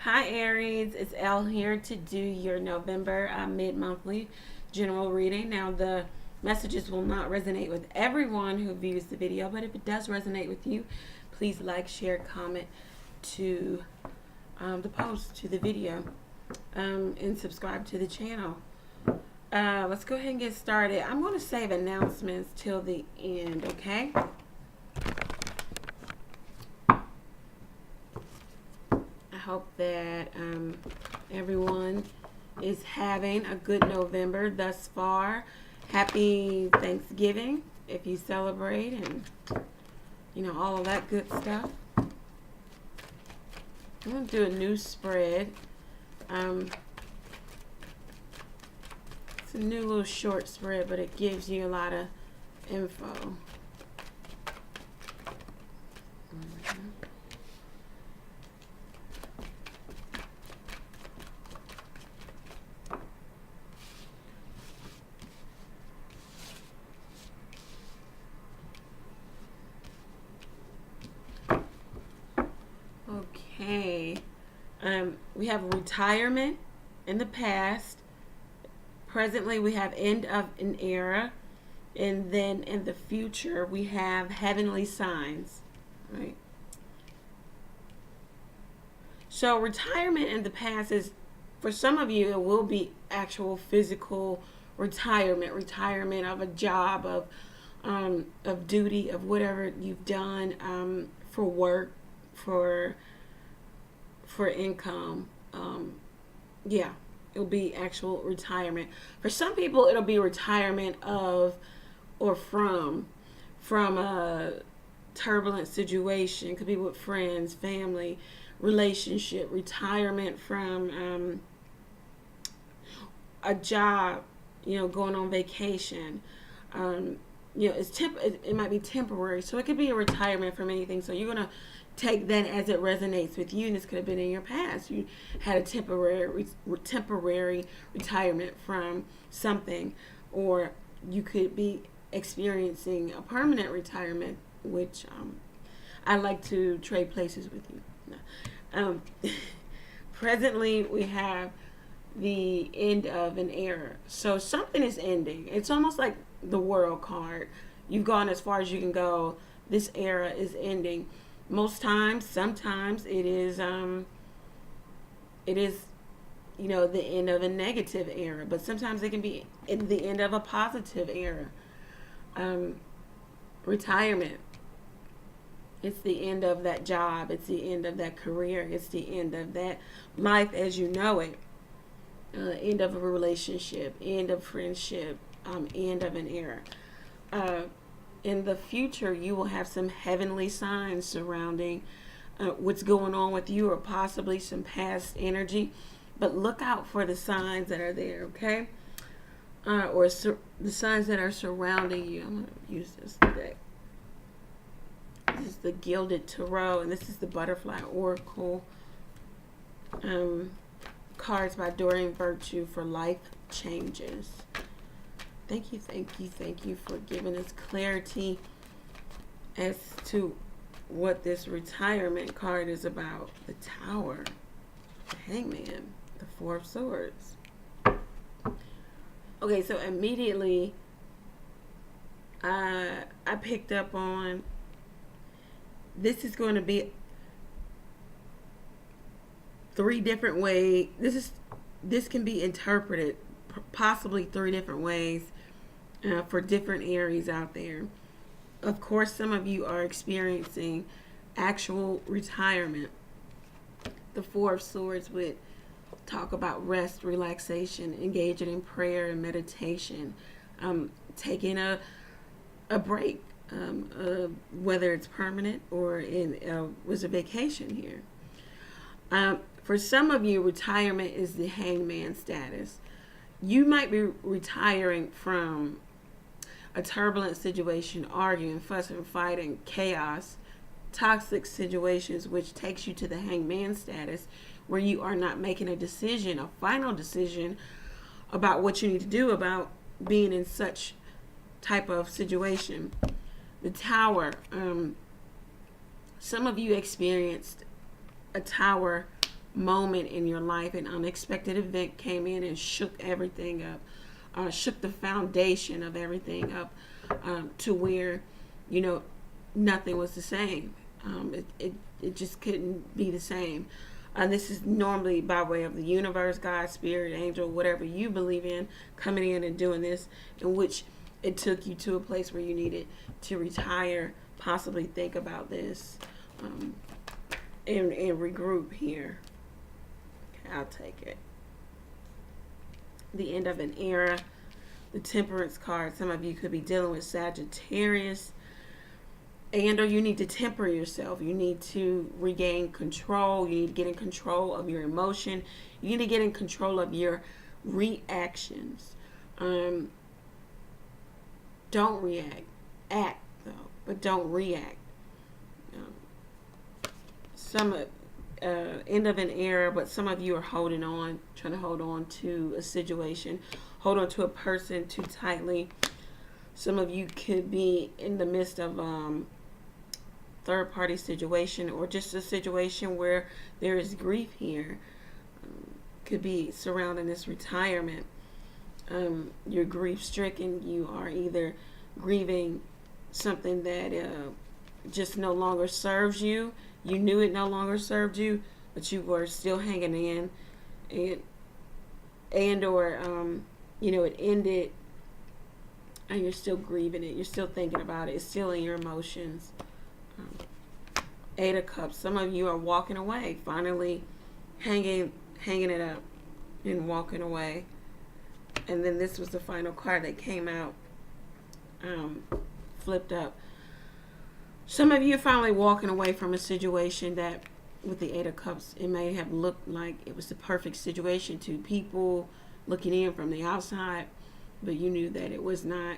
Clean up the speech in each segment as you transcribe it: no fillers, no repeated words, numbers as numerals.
Hi Aries, it's Elle here to do your November mid-monthly general reading. Now the messages will not resonate with everyone who views the video, but if it does resonate with you, please like, share, comment to the post, to the video, and subscribe to the channel. Let's go ahead and get started. I'm going to save announcements till the end, okay? I hope that everyone is having a good November thus far. Happy Thanksgiving if you celebrate, and all of that good stuff. I'm going to do a new spread. It's a new little short spread, but it gives you a lot of info. Okay. We have retirement in the past. Presently, we have end of an era. And then in the future, we have heavenly signs. Right? So retirement in the past is, for some of you, it will be actual physical retirement of a job, of duty, of whatever you've done, for work, for income. Yeah, it'll be actual retirement. For some people, it'll be retirement of or from a turbulent situation. Could be with friends, family, relationship. Retirement from a job, going on vacation. It might be temporary, so it could be a retirement from anything. So you're gonna take that as it resonates with you, and this could have been in your past. You had a temporary retirement from something, or you could be experiencing a permanent retirement, which I like to trade places with you. Presently, we have the end of an era. So something is ending. It's almost like the World card. You've gone as far as you can go. This era is ending. Most times, sometimes it is the end of a negative era, but sometimes it can be the end of a positive era. Retirement. It's the end of that job. It's the end of that career. It's the end of that life as you know it. End of a relationship. End of friendship. End of an era. In the future, you will have some heavenly signs surrounding what's going on with you, or possibly some past energy. But look out for the signs that are there, okay? The signs that are surrounding you. I'm going to use this today. This is the Gilded Tarot, and this is the Butterfly Oracle. Cards by Doreen Virtue for life changes. Thank you for giving us clarity as to what this retirement card is about. The Tower, the Hangman, the Four of Swords. Okay, so immediately I picked up on this is going to be three different ways. This can be interpreted possibly three different ways for different Aries out there. Of course, some of you are experiencing actual retirement. The Four of Swords would talk about rest, relaxation, engaging in prayer and meditation, taking a break, whether it's permanent or was a vacation here. For some of you, retirement is the hangman status. You might be retiring from a turbulent situation, arguing, fussing, fighting, chaos, toxic situations, which takes you to the hangman status, where you are not making a final decision about what you need to do about being in such type of situation. The Tower. Some of you experienced a tower moment in your life, an unexpected event came in and shook everything up, shook the foundation of everything up, to where, you know, nothing was the same. It just couldn't be the same. This is normally by way of the universe, God, spirit, angel, whatever you believe in, coming in and doing this, in which it took you to a place where you needed to retire, possibly think about this, and regroup here. Okay, I'll take it. The end of an era. The Temperance card. Some of you could be dealing with Sagittarius, and or you need to temper yourself. You need to regain control. You need to get in control of your emotion. You need to get in control of your reactions. Don't react. Act, though, but don't react. End of an era, but some of you are holding on, trying to hold on to a situation, hold on to a person too tightly. Some of you could be in the midst of third-party situation, or just a situation where there is grief here. Could be surrounding this retirement. You're grief-stricken. You are either grieving something that just no longer serves you. You knew it no longer served you, but you were still hanging in, and or you know, it ended, and you're still grieving it. You're still thinking about it. It's still in your emotions. Eight of Cups. Some of you are walking away, finally hanging it up and walking away. And then this was the final card that came out, flipped up. Some of you are finally walking away from a situation that, with the Eight of Cups, it may have looked like it was the perfect situation to people looking in from the outside, but you knew that it was not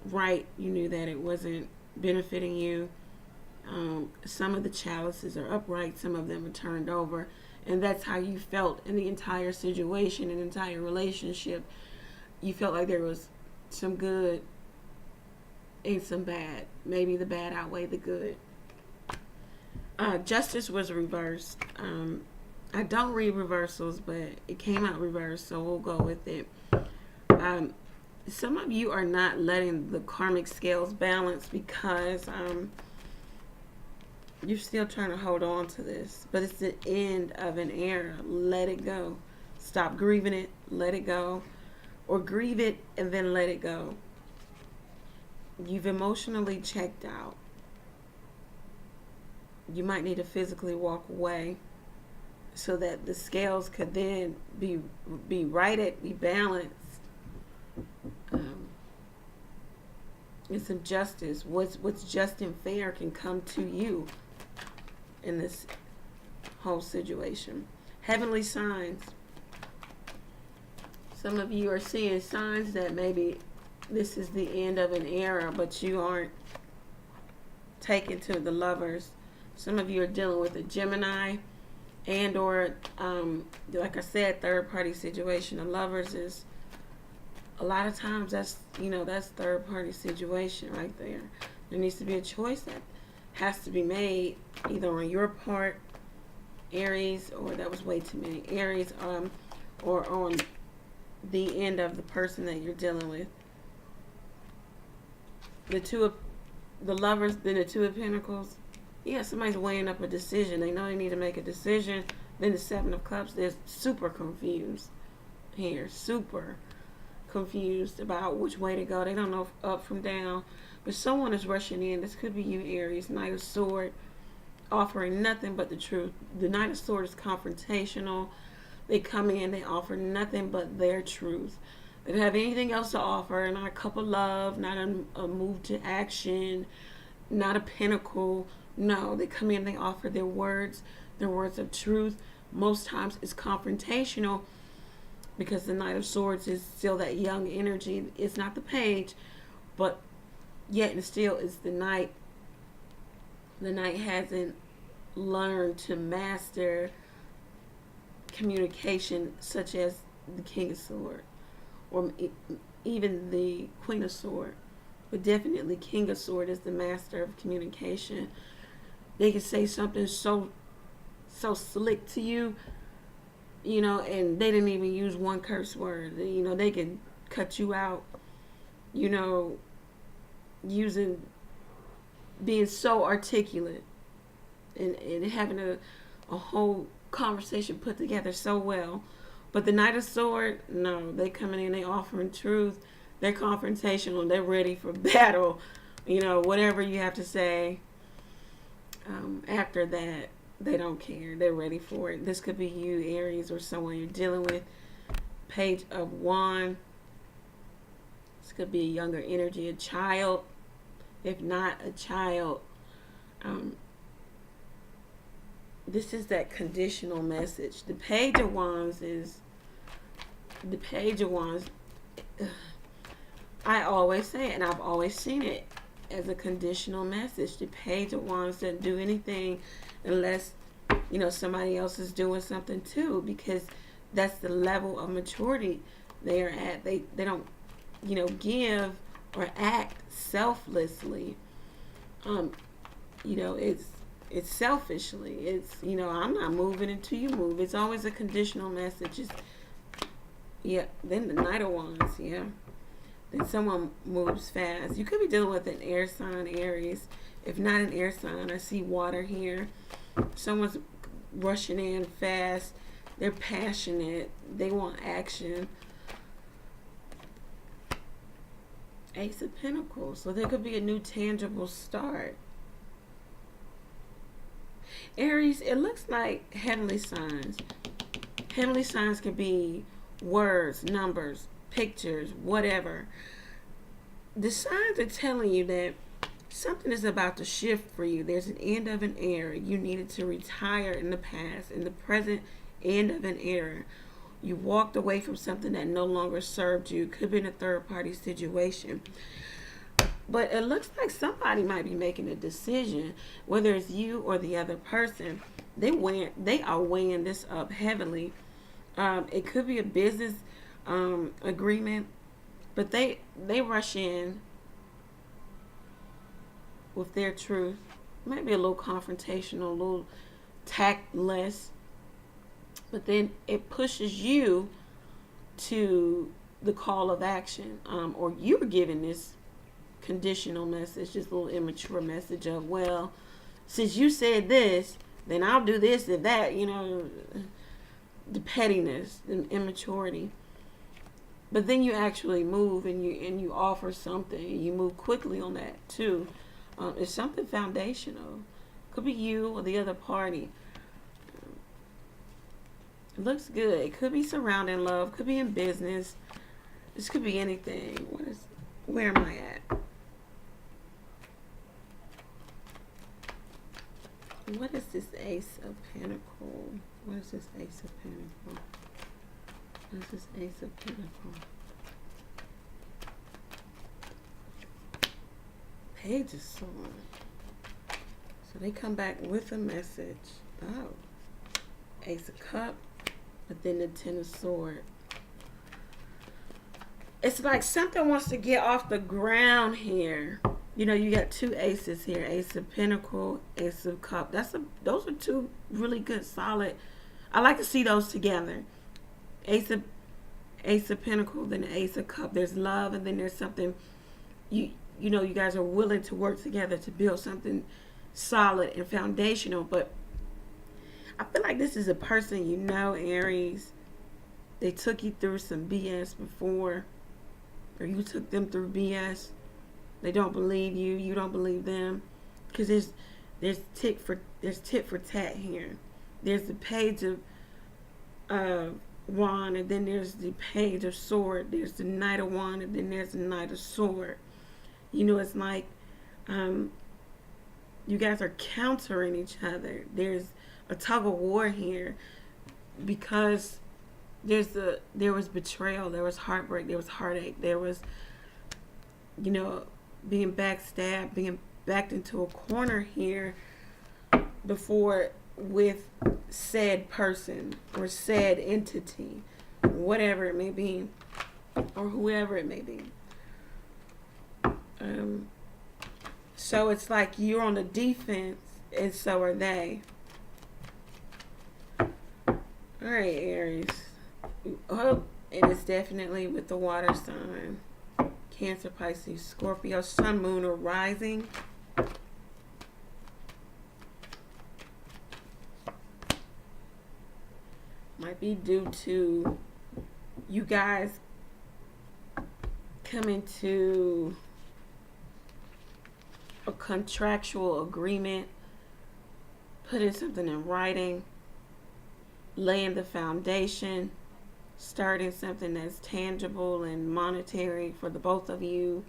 right. You knew that it wasn't benefiting you. Some of the chalices are upright, some of them are turned over, and that's how you felt in the entire situation, an entire relationship. You felt like there was some good and some bad. Maybe the bad outweighed the good. Justice was reversed. I don't read reversals, but it came out reversed, so we'll go with it. Some of you are not letting the karmic scales balance because you're still trying to hold on to this, but it's the end of an era. Let it go. Stop grieving it. Let it go. Or grieve it and then let it go. You've emotionally checked out. You might need to physically walk away so that the scales could then be righted, be balanced. And some justice. What's just and fair can come to you in this whole situation. Heavenly signs. Some of you are seeing signs that maybe this is the end of an era, but you aren't taken to the Lovers. Some of you are dealing with a Gemini, and or like I said, third party situation. The Lovers is a lot of times that's third party situation right there. There needs to be a choice that has to be made either on your part, Aries, or that was way too many Aries, or on the end of the person that you're dealing with. The Lovers, then the Two of Pentacles. Yeah, somebody's weighing up a decision. They know they need to make a decision. Then the Seven of Cups, they're super confused here. Super confused about which way to go. They don't know if up from down. But someone is rushing in. This could be you, Aries. Knight of Sword, offering nothing but the truth. The Knight of Sword is confrontational. They come in, they offer nothing but their truth. They don't have anything else to offer. Not a cup of love, not a move to action, not a pentacle. No, they come in, they offer their words of truth. Most times it's confrontational because the Knight of Swords is still that young energy. It's not the Page, but yet and still is the Knight. The Knight hasn't learned to master communication such as the King of Swords, or even the Queen of Swords, but definitely King of Swords is the master of communication. They can say something so slick to you, you know, and they didn't even use one curse word. You know, they can cut you out, you know, using, being so articulate and having a whole conversation put together so well. But the Knight of Sword, no, they coming in, they offering truth, they're confrontational, they're ready for battle. You know, whatever you have to say after that, they don't care. They're ready for it. This could be you, Aries, or someone you're dealing with. Page of Wand. This could be a younger energy, a child. If not a child, this is that conditional message. The Page of Wands is, the Page of Wands, I always say it, and I've always seen it as a conditional message. The Page of Wands doesn't do anything unless, you know, somebody else is doing something too, because that's the level of maturity they are at. They don't, you know, give or act selflessly. You know, it's selfishly. It's, you know, I'm not moving until you move. It's always a conditional message. It's, yeah. Then the Knight of Wands, yeah. Then someone moves fast. You could be dealing with an air sign, Aries. If not an air sign, I see water here. Someone's rushing in fast. They're passionate. They want action. Ace of Pentacles. So there could be a new tangible start. Aries, it looks like heavenly signs. Heavenly signs could be words, numbers, pictures, whatever. The signs are telling you that something is about to shift for you. There's an end of an era. You needed to retire in the past. In the present, end of an era. You walked away from something that no longer served you. Could be in a third party situation. But it looks like somebody might be making a decision, whether it's you or the other person. They are weighing this up heavily. It could be a business agreement, but they rush in with their truth. Might be a little confrontational, a little tactless, but then it pushes you to the call of action, or you're giving this conditional message, this little immature message of, well, since you said this, then I'll do this and that, you know, the pettiness and immaturity. But then you actually move and you offer something, and you move quickly on that too. It's something foundational. Could be you or the other party. It looks good. It could be surrounding love. Could be in business. This could be anything. Where am I at? What is this Ace of Pentacles? What is this Ace of Pentacles? What is this Ace of Pentacles? Page of Swords. So they come back with a message. Oh. Ace of Cups. But then the Ten of Swords. It's like something wants to get off the ground here. You know, you got two aces here. Ace of Pentacles, Ace of Cups. Those are two really good, solid. I like to see those together. Ace of Pentacles, then the Ace of Cups. There's love, and then there's something, you know, you guys are willing to work together to build something solid and foundational. But I feel like this is a person, you know, Aries. They took you through some BS before, or you took them through BS. They don't believe you. You don't believe them, because there's tit for tat here. There's the Page of Wand, and then there's the Page of Sword. There's the Knight of Wand, and then there's the Knight of Sword. You know, it's like you guys are countering each other. There's a tug of war here, because there was betrayal, there was heartbreak, there was heartache, there was, you know, being backstabbed, being backed into a corner here before with said person or said entity, whatever it may be, or whoever it may be. So it's like you're on the defense, and so are they. All right, Aries. Oh, and it's definitely with the water sign. Cancer, Pisces, Scorpio, Sun, Moon, or Rising. Might be due to you guys coming to a contractual agreement, putting something in writing, laying the foundation, starting something that's tangible and monetary for the both of you.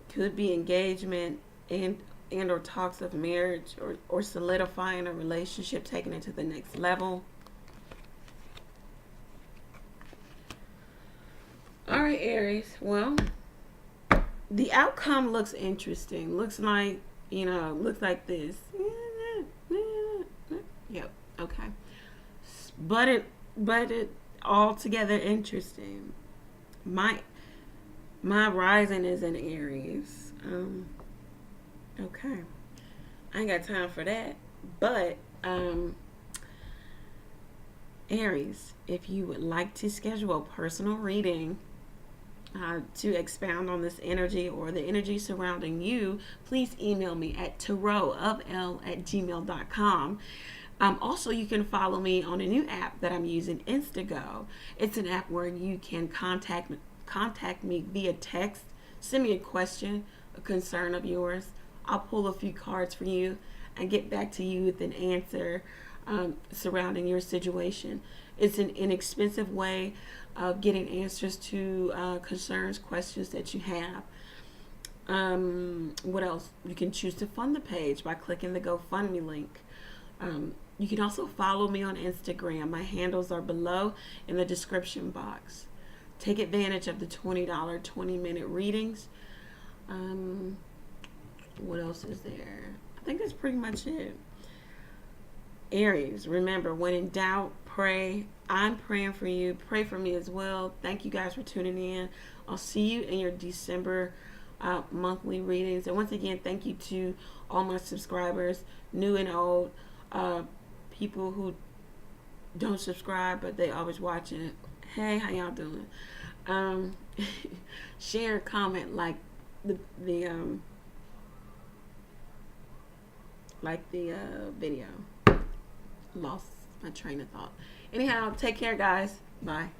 Could be engagement and or talks of marriage, or solidifying a relationship, taking it to the next level. All right, Aries. Well, the outcome looks interesting. Looks like, looks like this. Yep. Okay. But it altogether interesting. My rising is in Aries. Okay. I ain't got time for that. But Aries, if you would like to schedule a personal reading to expound on this energy or the energy surrounding you, please email me at tarotofl@gmail.com. Also, you can follow me on a new app that I'm using, Instago. It's an app where you can contact me via text, send me a question, a concern of yours. I'll pull a few cards for you and get back to you with an answer surrounding your situation. It's an inexpensive way of getting answers to concerns, questions that you have. What else? You can choose to fund the page by clicking the GoFund ME link. You can also follow me on Instagram. My handles are below in the description box. Take advantage of the $20 20-minute readings. What else is there? I think that's pretty much it. Aries, remember, when in doubt, pray. I'm praying for you. Pray for me as well. Thank you guys for tuning in. I'll see you in your December monthly readings. And once again, thank you to all my subscribers, new and old, people who don't subscribe but they always watching. Hey, how y'all doing? Share, comment, like the video. Lost my train of thought. Anyhow, take care, guys. Bye.